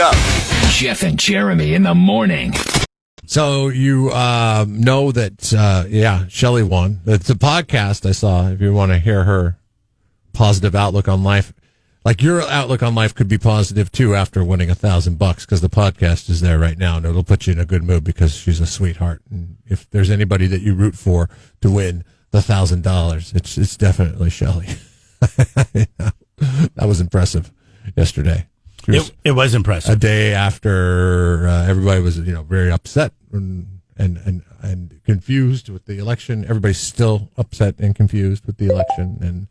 up. Jeff and Jeremy in the morning. So you know that, Shelley won. It's a podcast I saw, if you want to hear her positive outlook on life. Like, your outlook on life could be positive, too, after winning $1,000, because the podcast is there right now, and it'll put you in a good mood because she's a sweetheart. And if there's anybody that you root for to win the $1,000, it's definitely Shelley. That was impressive yesterday. It was impressive. A day after everybody was, very upset and confused with the election. Everybody's still upset and confused with the election, and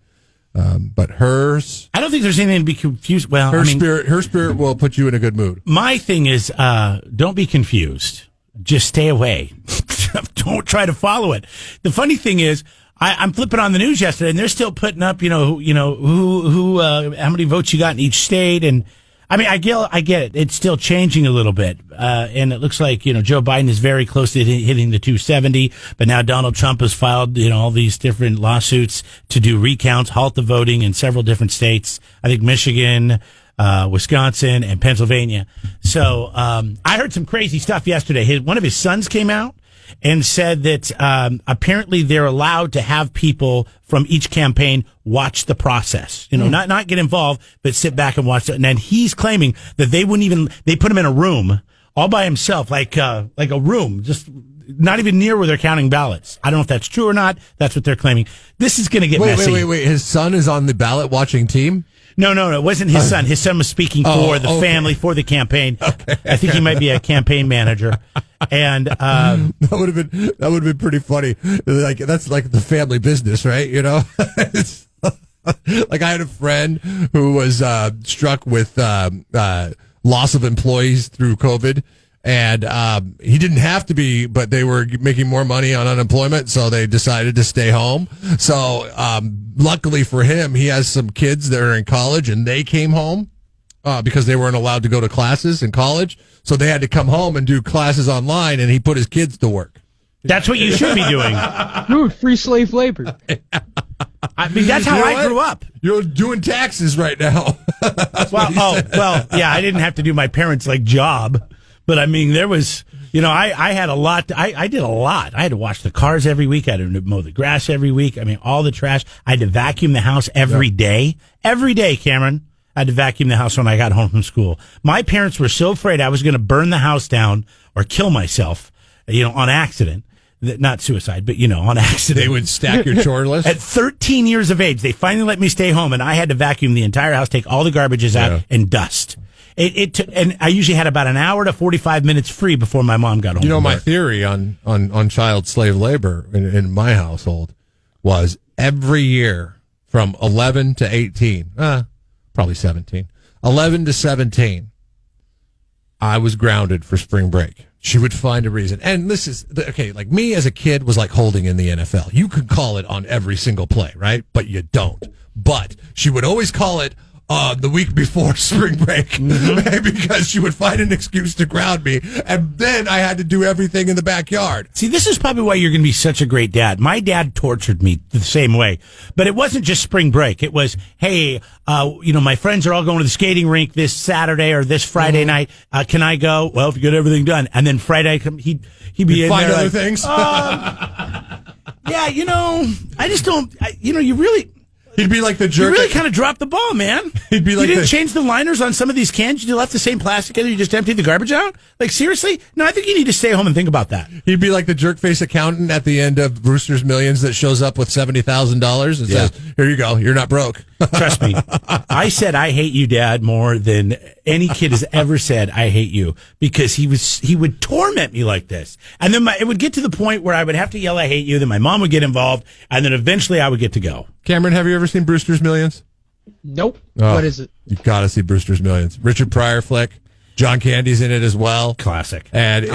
but hers. I don't think there's anything to be confused. Well, her spirit will put you in a good mood. My thing is, don't be confused. Just stay away. Don't try to follow it. The funny thing is, I'm flipping on the news yesterday, and they're still putting up, how many votes you got in each state, and I mean, I get it. It's still changing a little bit, and it looks like Joe Biden is very close to hitting the 270. But now Donald Trump has filed all these different lawsuits to do recounts, halt the voting in several different states. I think Michigan, Wisconsin, and Pennsylvania. So I heard some crazy stuff yesterday. One of his sons came out and said that apparently they're allowed to have people from each campaign watch the process. Not get involved, but sit back and watch it. And then he's claiming that they put him in a room all by himself, like a room, just not even near where they're counting ballots. I don't know if that's true or not. That's what they're claiming. This is going to get messy. Wait. His son is on the ballot watching team? No, it wasn't his son. His son was speaking for the family, for the campaign. Okay. I think he might be a campaign manager. And that would have been pretty funny. Like, that's like the family business, right? It's, like, I had a friend who was struck with loss of employees through COVID. And he didn't have to be, but they were making more money on unemployment, so they decided to stay home. So luckily for him, he has some kids that are in college, and they came home because they weren't allowed to go to classes in college. So they had to come home and do classes online, and he put his kids to work. That's what you should be doing. Dude, free slave labor. I mean, that's how I grew up. You're doing taxes right now. Yeah, I didn't have to do my parents' job. But I mean, there was, I had a lot. I did a lot. I had to wash the cars every week. I had to mow the grass every week. I mean, all the trash. I had to vacuum the house every day. Every day, Cameron. I had to vacuum the house when I got home from school. My parents were so afraid I was going to burn the house down or kill myself, on accident. Not suicide, but, on accident. They would stack your chore list? At 13 years of age, they finally let me stay home, and I had to vacuum the entire house, take all the garbages out, and dust. It took, and I usually had about an hour to 45 minutes free before my mom got home. My theory on child slave labor in my household was every year from 11 to 18, probably 17, 11 to 17, I was grounded for spring break. She would find a reason. And this is, like me as a kid was like holding in the NFL. You could call it on every single play, right? But you don't. But she would always call it the week before spring break because she would find an excuse to ground me, and then I had to do everything in the backyard. See, this is probably why you're going to be such a great dad. My dad tortured me the same way, but it wasn't just spring break. It was, hey, my friends are all going to the skating rink this Saturday or this Friday night. Can I go? Well, if you get everything done, and then Friday he'd be in find there other things. Yeah, I just don't. You really. He'd be like the jerk. You really kind of dropped the ball, man. He'd be like, you didn't change the liners on some of these cans. You left the same plastic in. You just emptied the garbage out. Like, seriously? No, I think you need to stay home and think about that. He'd be like the jerk face accountant at the end of Brewster's Millions that shows up with $70,000 and says, "Here you go. You're not broke." Trust me. I said I hate you, Dad, more than any kid has ever said I hate you, because he would torment me like this, and then it would get to the point where I would have to yell I hate you. Then my mom would get involved, and then eventually I would get to go. Cameron, have you ever seen Brewster's Millions? Nope. Oh, what is it? You got to see Brewster's Millions. Richard Pryor flick. John Candy's in it as well. Classic. And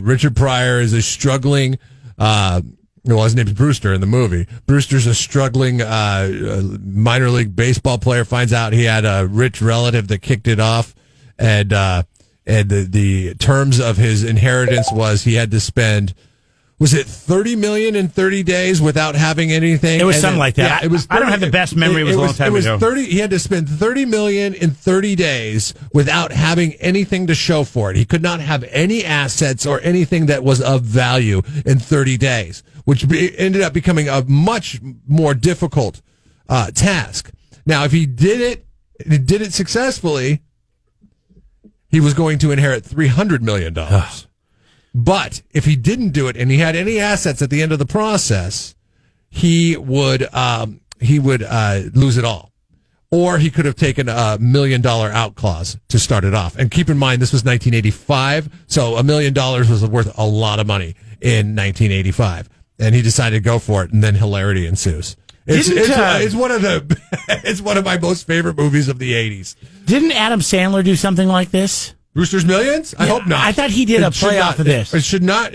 Richard Pryor is a struggling. His name's Brewster in the movie. Brewster's a struggling minor league baseball player. Finds out he had a rich relative that kicked it off, and the terms of his inheritance was he had to spend Was it 30 million in 30 days without having anything? It was And something like that. Yeah, it was. 30, I don't have the best memory. It was a long time ago. 30. He had to spend 30 million in 30 days without having anything to show for it. He could not have any assets or anything that was of value in 30 days, which ended up becoming a much more difficult task. Now, if he did it successfully, he was going to inherit $300 million. But if he didn't do it and he had any assets at the end of the process, he would lose it all. Or he could have taken a $1 million out clause to start it off. And keep in mind, this was 1985, so $1 million was worth a lot of money in 1985. And he decided to go for it, and then hilarity ensues. It's one of the it's one of my most favorite movies of the 80s. Didn't Adam Sandler do something like this? Brewster's Millions? I hope not. I thought he did a play off of this. It should not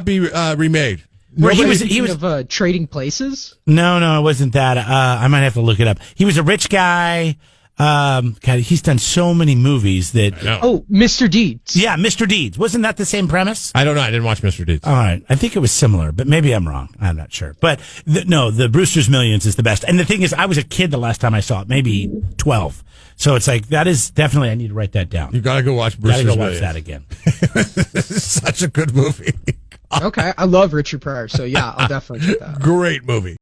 be remade. Where he was of Trading Places. No, it wasn't that. I might have to look it up. He was a rich guy. God, he's done so many movies that. Oh, Mr. Deeds. Yeah, Mr. Deeds. Wasn't that the same premise? I don't know. I didn't watch Mr. Deeds. All right, I think it was similar, but maybe I'm wrong. I'm not sure. But the Brewster's Millions is the best. And the thing is, I was a kid the last time I saw it, maybe 12. So it's like that is definitely. I need to write that down. You gotta go watch Brewster's Millions. Gotta go watch that again. This is such a good movie. Okay, I love Richard Pryor, so yeah, I'll definitely check that out. Great movie.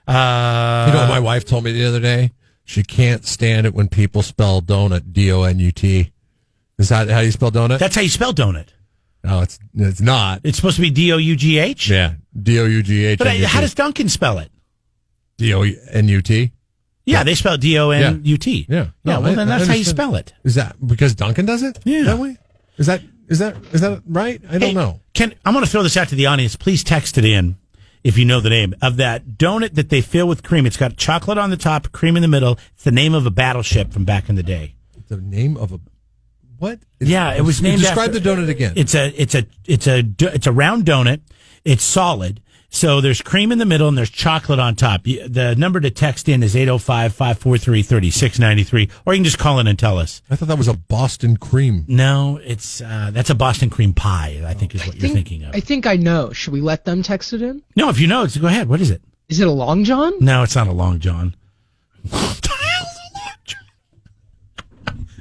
You know what my wife told me the other day? She can't stand it when people spell donut, D-O-N-U-T. Is that how you spell donut? That's how you spell donut. No, it's not. It's supposed to be D-O-U-G-H? Yeah, D-O-U-G-H. But how does Duncan spell it? D-O-N-U-T? Yeah, they spell D-O-N-U-T. Yeah. Yeah, well, then that's how you spell it. Is that because Duncan does it? Yeah. That way? Is that right? I don't know. I'm going to throw this out to the audience. Please text it in if you know the name of that donut that they fill with cream. It's got chocolate on the top, cream in the middle. It's the name of a battleship from back in the day. The name of a what? It was named. Describe the donut again. It's a round donut. It's solid. So there's cream in the middle and there's chocolate on top. The number to text in is 805-543-3693, or you can just call in and tell us. I thought that was a Boston cream. No, it's that's a Boston cream pie, I think is what you're thinking of. I think I know. Should we let them text it in? No, if you know, go ahead. What is it? Is it a Long John? No, it's not a Long John.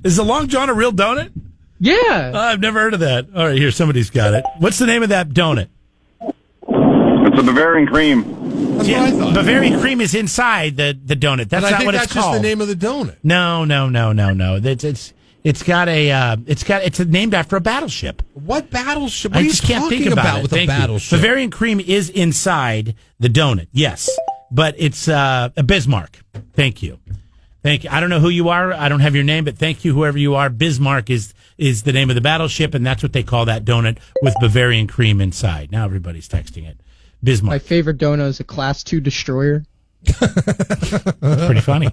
Is the Long John a real donut? Yeah. I've never heard of that. All right, here, somebody's got it. What's the name of that donut? It's a Bavarian cream. That's what I thought. Bavarian cream is inside the donut. That's not what it's called. That's just the name of the donut. No. It's named after a battleship. What battleship? What I are you just can't talking think about it. with Thank a you. battleship? Bavarian cream is inside the donut. Yes, but it's a Bismarck. Thank you. I don't know who you are. I don't have your name, but thank you, whoever you are. Bismarck is the name of the battleship, and that's what they call that donut with Bavarian cream inside. Now everybody's texting it. Bismarck. My favorite donut is a Class 2 destroyer. That's pretty funny.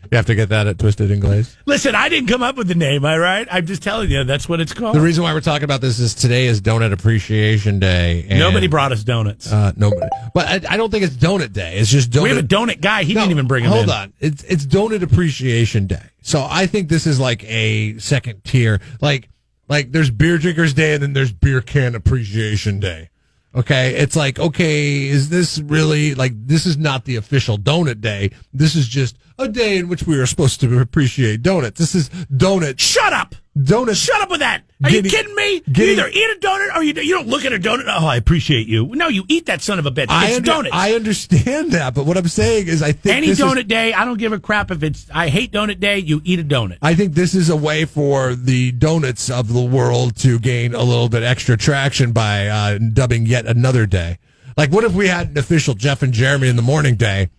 You have to get that at Twisted and Glazed. Listen, I didn't come up with the name, all right? I'm just telling you, that's what it's called. The reason why we're talking about this is today is Donut Appreciation Day. And nobody brought us donuts. Nobody. But I don't think it's Donut Day. It's just Donut. We have a donut guy. He didn't even bring him in. Hold on. It's Donut Appreciation Day. So I think this is like a second tier. Like there's Beer Drinkers Day and then there's Beer Can Appreciation Day. Okay, it's like, okay, is this really, this is not the official donut day. This is just a day in which we are supposed to appreciate donuts. This is donut. Shut up! Donut. Shut up with that! Are you kidding me? You either eat a donut or you don't look at a donut. Oh, I appreciate you. No, you eat that son of a bitch. It's donuts. I understand that, but what I'm saying is I think any donut day, I don't give a crap if it's, I hate donut day, you eat a donut. I think this is a way for the donuts of the world to gain a little bit extra traction by dubbing yet another day. Like, what if we had an official Jeff and Jeremy in the morning day?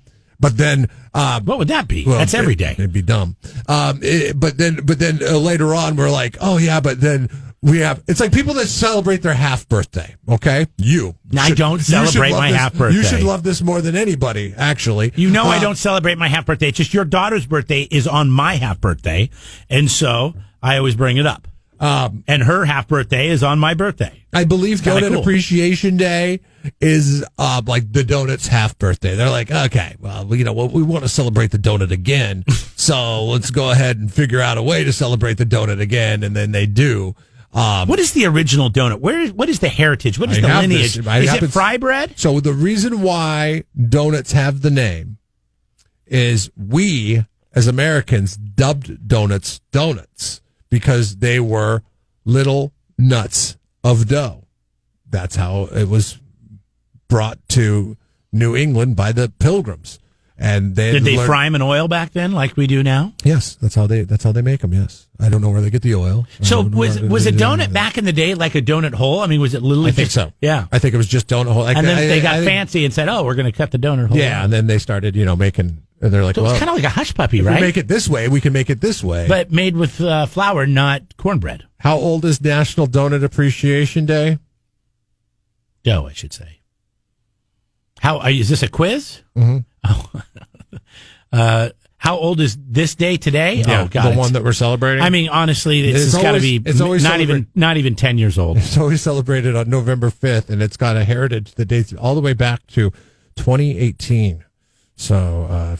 But then, what would that be? Well, that's every day. It'd be dumb. But then later on, we're like, oh yeah, but then we have. It's like people that celebrate their half birthday. Okay, I don't celebrate my half birthday. You should love this more than anybody. Actually, I don't celebrate my half birthday. It's just your daughter's birthday is on my half birthday, and so I always bring it up. And her half birthday is on my birthday. I believe kinda Donut cool. Appreciation Day is like the donut's half birthday. They're like, okay, well, we want to celebrate the donut again, so let's go ahead and figure out a way to celebrate the donut again, and then they do. What is the original donut? What is the heritage? What is the lineage? Is it fry bread? So the reason why donuts have the name is we, as Americans, dubbed donuts because they were little nuts of dough. That's how it was brought to New England by the Pilgrims. And did they fry them in oil back then, like we do now? Yes, that's how they make them. Yes, I don't know where they get the oil. So was a donut back in the day like a donut hole? I mean, was it literally? I think so. Yeah, I think it was just donut hole. And then they got fancy and said, "Oh, we're going to cut the donut hole." Yeah, and then they started, making. And they're like, so it's kind of like a hush puppy, right? If we make it this way, we can make it this way, but made with flour, not cornbread. How old is National Donut Appreciation Day? Dough, I should say. Is this a quiz? Mm-hmm. Oh. How old is this day today? Yeah, oh, God, the one that we're celebrating. I mean, honestly, it's got to be. It's always not even 10 years old. It's always celebrated on November 5th, and it's got a heritage that dates all the way back to 2018. So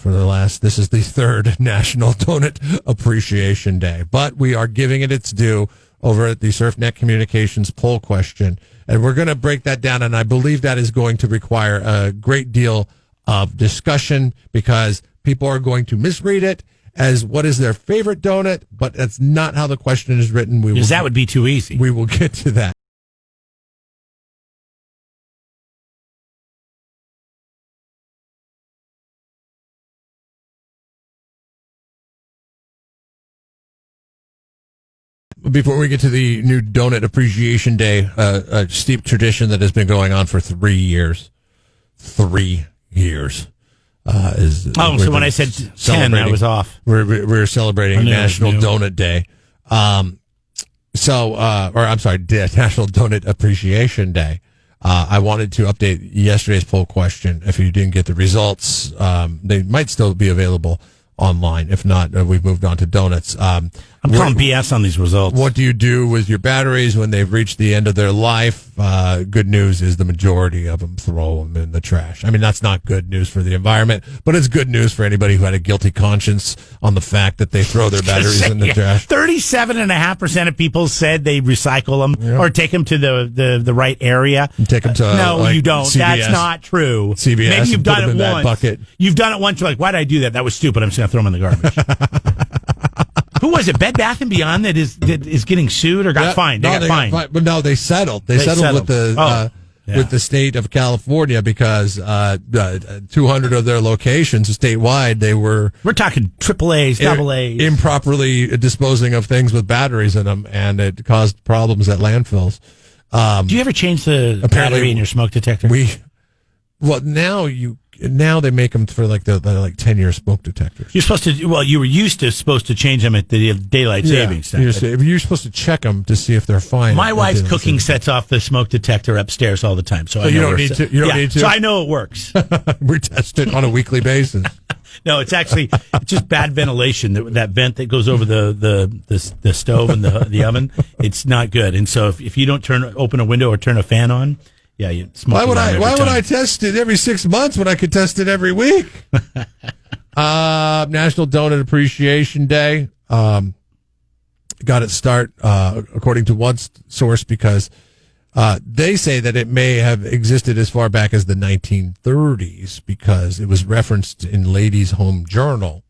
this is the third National Donut Appreciation Day, but we are giving it its due over at the SurfNet Communications poll question, and we're going to break that down, and I believe that is going to require a great deal of discussion because people are going to misread it as what is their favorite donut, but that's not how the question is written. Because that would be too easy. We will get to that. Before we get to the new Donut Appreciation Day, a steep tradition that has been going on for 3 years. 3 years. So when I said 10, I was off. We're celebrating National Donut Day. National Donut Appreciation Day. I wanted to update yesterday's poll question. If you didn't get the results, they might still be available online. If not, we've moved on to donuts. I'm calling BS on these results. What do you do with your batteries when they've reached the end of their life? Good news is the majority of them throw them in the trash. I mean, that's not good news for the environment, but it's good news for anybody who had a guilty conscience on the fact that they throw their batteries in the trash. 37.5% of people said they recycle them or take them to the right area. Take them to no, you don't. CVS. That's not true. CVS. Maybe you've done it once. That bucket. You've done it once. You're like, why did I do that? That was stupid. I'm just going to throw them in the garbage. Who was it? Bed Bath and Beyond that is getting sued or got fined? They got fined. But no, they settled. They settled with the state of California because 200 of their locations statewide we're talking AAAs, AA's, improperly disposing of things with batteries in them, and it caused problems at landfills. Do you ever change the battery in your smoke detector? Now they make them for the 10-year smoke detectors. You're supposed to. Well, you were supposed to change them at the daylight savings time. You're supposed to check them to see if they're fine. My wife's cooking sets off the smoke detector upstairs all the time, so I you know don't need to. You don't need to. So I know it works. We test it on a weekly basis. No, it's just bad ventilation. That vent that goes over the stove and the oven, it's not good. And so if you don't open a window or turn a fan on. Yeah, you smoke. Why would I test it every 6 months when I could test it every week? National Donut Appreciation Day got its start according to one source because they say that it may have existed as far back as the 1930s because it was referenced in Ladies' Home Journal,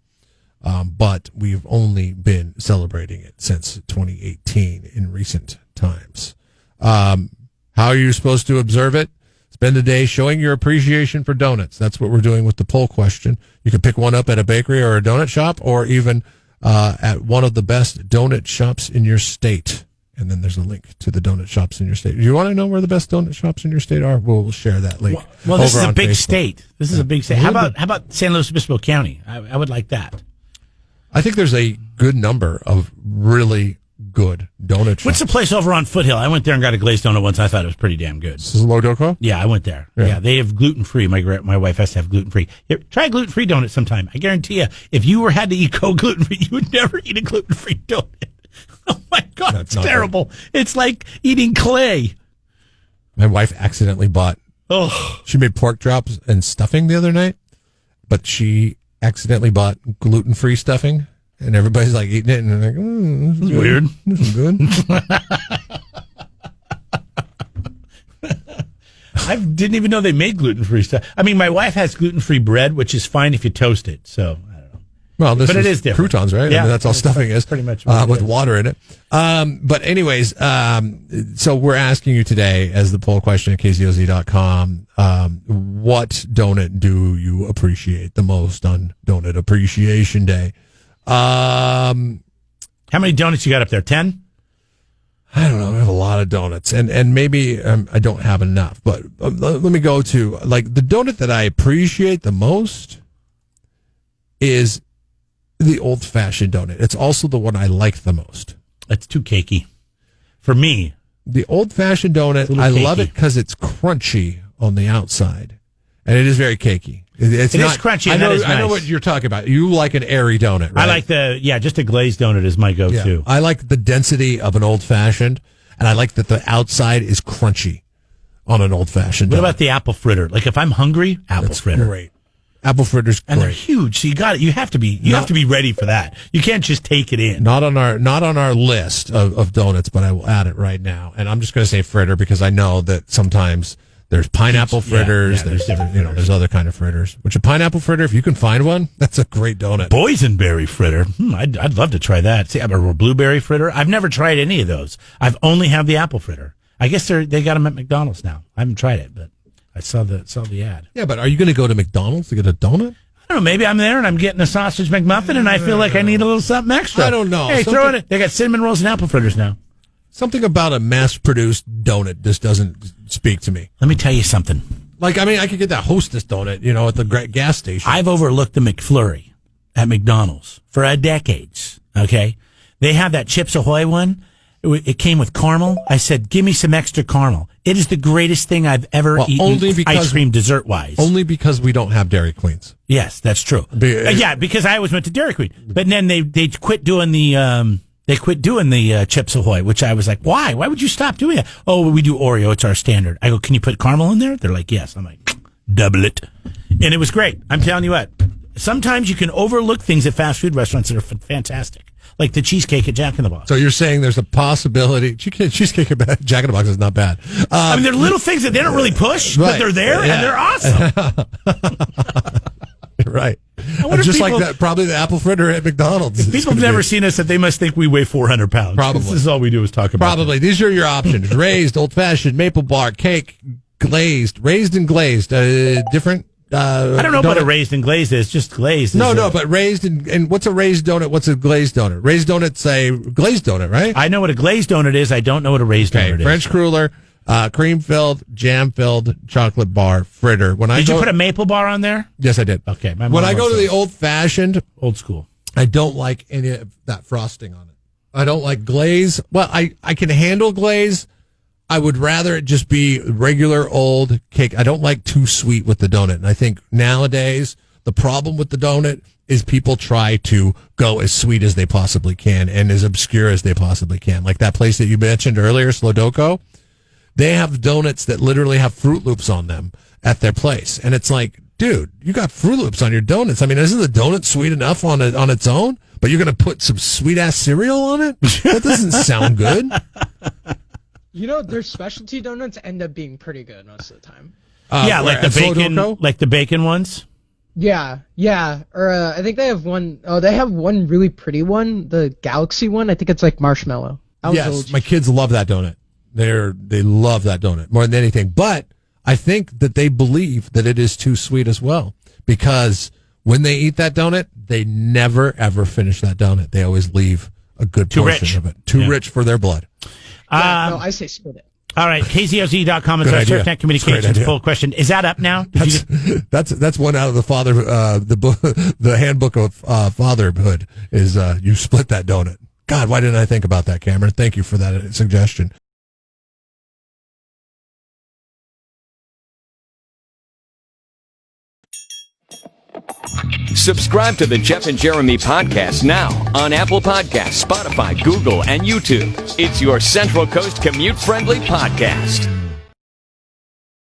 but we've only been celebrating it since 2018 in recent times. How are you supposed to observe it? Spend a day showing your appreciation for donuts. That's what we're doing with the poll question. You can pick one up at a bakery or a donut shop or even at one of the best donut shops in your state. And then there's a link to the donut shops in your state. Do you want to know where the best donut shops in your state are? We'll share that link. Well, this is a big Facebook. state. This is a big state. How about San Luis Obispo County? I would like that. I think there's a good number of really good donut shops. What's the place over on Foothill? I went there and got a glazed donut once. I thought it was pretty damn good. This is Lodoco? Yeah, I went there. Yeah, they have gluten-free. My wife has to have gluten-free. Here, try a gluten-free donut sometime. I guarantee you, if you had to eat gluten-free, you would never eat a gluten-free donut. Oh, my God. It's terrible. It's like eating clay. My wife accidentally bought. Oh, She made pork chops and stuffing the other night, but she accidentally bought gluten-free stuffing, and everybody's like eating it, and they're like, this is weird. This is good. I didn't even know they made gluten-free stuff. I mean, my wife has gluten-free bread, which is fine if you toast it. So I don't know. Well, But it is different. croutons, right? Yeah. I mean, that's all stuffing is. Pretty much what it with is. water in it. But anyways, so we're asking you today, as the poll question at KZOZ.com, what donut do you appreciate the most on Donut Appreciation Day? How many donuts you got up there? 10? I don't know. I have a lot of donuts, and maybe I don't have enough. But let me go to like the donut that I appreciate the most is the old-fashioned donut. It's also the one I like the most. That's too cakey for me. The old-fashioned donut, little I love cakey. it because it's crunchy on the outside, and it is very cakey. It's It is not crunchy, I and know. that is I know nice. what you're talking about. You like an airy donut, right? I like just a glazed donut is my go-to. Yeah. I like the density of an old-fashioned, and I like that the outside is crunchy on an old-fashioned donut. What about the apple fritter? Like if I'm hungry, apple That's fritter. great. Apple fritter's And they're great. huge, so you got it. You have to be ready for that. You can't just take it in. Not on our list of donuts, but I will add it right now. And I'm just going to say fritter because I know that sometimes there's pineapple fritters. there's different you know, there's other kind of fritters. Which a pineapple fritter, if you can find one, that's a great donut. Boysenberry fritter. I'd love to try that. See, or blueberry fritter. I've never tried any of those. I've only had the apple fritter. I guess they got them at McDonald's now. I haven't tried it, but I saw the ad. Yeah, but are you going to go to McDonald's to get a donut? I don't know. Maybe I'm there and I'm getting a sausage McMuffin and I feel like I need a little something extra. I don't know. Hey, Something- throw it. They got cinnamon rolls and apple fritters now. Something about a mass-produced donut just doesn't speak to me. Let me tell you something. Like, I mean, I could get that Hostess donut, you know, at the gas station. I've overlooked the McFlurry at McDonald's for decades. Okay, they have that Chips Ahoy one. It came with caramel. I said, "Give me some extra caramel." It is the greatest thing I've ever eaten. only because- ice cream dessert wise. Only because we don't have Dairy Queens. Yes, that's true. Yeah, because I always went to Dairy Queen, but then they quit doing the Chips Ahoy, which I was like, why? Why would you stop doing that? Oh, we do Oreo. It's our standard. I go, can you put caramel in there? They're like, yes. I'm like, double it, and it was great. I'm telling you what. Sometimes you can overlook things at fast food restaurants that are fantastic, like the cheesecake at Jack in the Box. So you're saying there's a possibility cheesecake at Jack in the Box is not bad. I mean, they're little things that they don't really push, but Right. they're there Yeah. and they're awesome. Right. wonder if Just people- like that, probably the apple fritter at McDonald's. is People have gonna never be- seen us that they must think we weigh 400 pounds. Probably. This is all we do is talk about Probably. These are your options. Raised, old-fashioned, maple bar, cake, glazed, raised and glazed. Different. I don't know what a raised and glazed is. Just glazed. No, is but raised and what's a raised donut? What's a glazed donut? Raised donut's a glazed donut, right? I know what a glazed donut is. I don't know what a raised donut French is. cruller, cream-filled, jam-filled, chocolate bar, fritter. Did you put a maple bar on there? Yes, I did. Okay. My mom When I go loves to the those. old-fashioned, Old school. I don't like any of that frosting on it. I don't like glaze. Well, I can handle glaze. I would rather it just be regular old cake. I don't like too sweet with the donut. And I think nowadays the problem with the donut is people try to go as sweet as they possibly can and as obscure as they possibly can. Like that place that you mentioned earlier, Slodoko, they have donuts that literally have Fruit Loops on them at their place. And it's like, dude, you got Fruit Loops on your donuts. I mean, isn't the donut sweet enough on its own? But you're going to put some sweet-ass cereal on it? That doesn't sound good. You know, their specialty donuts end up being pretty good most of the time. Yeah, like the at bacon, Slodoko? like the bacon ones. Yeah. Or I think they have one. Oh, they have one really pretty one, the Galaxy one. I think it's like marshmallow. That was Yes, old. my kids love that donut. They love that donut more than anything. But I think that they believe that it is too sweet as well because when they eat that donut, they never ever finish that donut. They always leave a good Too portion rich. of it. Too Yeah. rich for their blood. No, I say split it. All right, KZOZ.com is Good our idea. SurfNet Great Communications idea. poll question. Is that up now? Did you That's one out of the the handbook of fatherhood is you split that donut. God, why didn't I think about that, Cameron? Thank you for that suggestion. Subscribe to the Jeff and Jeremy podcast now on Apple Podcasts, Spotify, Google, and YouTube. It's your Central Coast commute-friendly podcast.